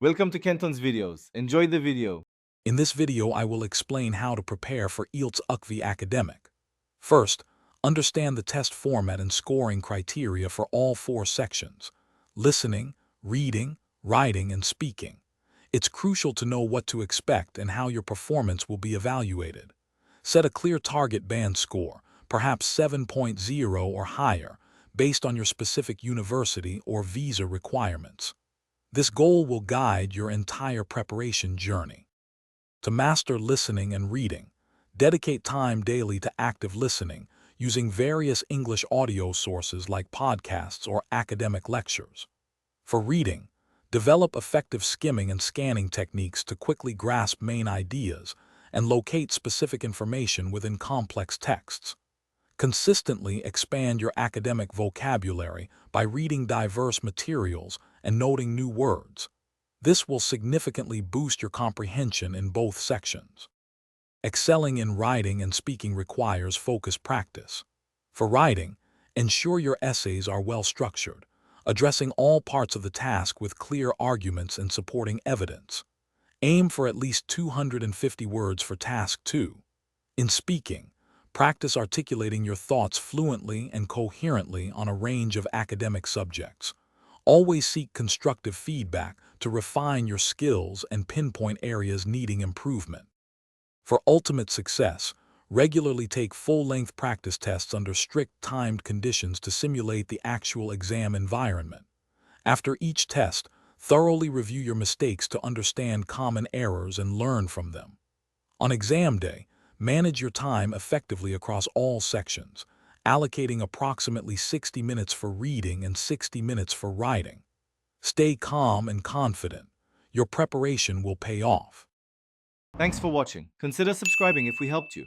Welcome to Kenton's videos. Enjoy the video. In this video, I will explain how to prepare for IELTS UKVI Academic. First, understand the test format and scoring criteria for all 4 sections: listening, reading, writing, and speaking. It's crucial to know what to expect and how your performance will be evaluated. Set a clear target band score, perhaps 7.0 or higher, based on your specific university or visa requirements. This goal will guide your entire preparation journey. To master listening and reading, dedicate time daily to active listening using various English audio sources like podcasts or academic lectures. For reading, develop effective skimming and scanning techniques to quickly grasp main ideas and locate specific information within complex texts. Consistently expand your academic vocabulary by reading diverse materials and noting new words. This will significantly boost your comprehension in both sections. Excelling in writing and speaking requires focused practice. For writing, ensure your essays are well structured, addressing all parts of the task with clear arguments and supporting evidence. Aim for at least 250 words for task 2. In speaking, practice articulating your thoughts fluently and coherently on a range of academic subjects. Always seek constructive feedback to refine your skills and pinpoint areas needing improvement. For ultimate success, regularly take full-length practice tests under strict timed conditions to simulate the actual exam environment. After each test, thoroughly review your mistakes to understand common errors and learn from them. On exam day, manage your time effectively across all sections, allocating approximately 60 minutes for reading and 60 minutes for writing. Stay calm and confident. Your preparation will pay off. Thanks for watching. Consider subscribing if we helped you.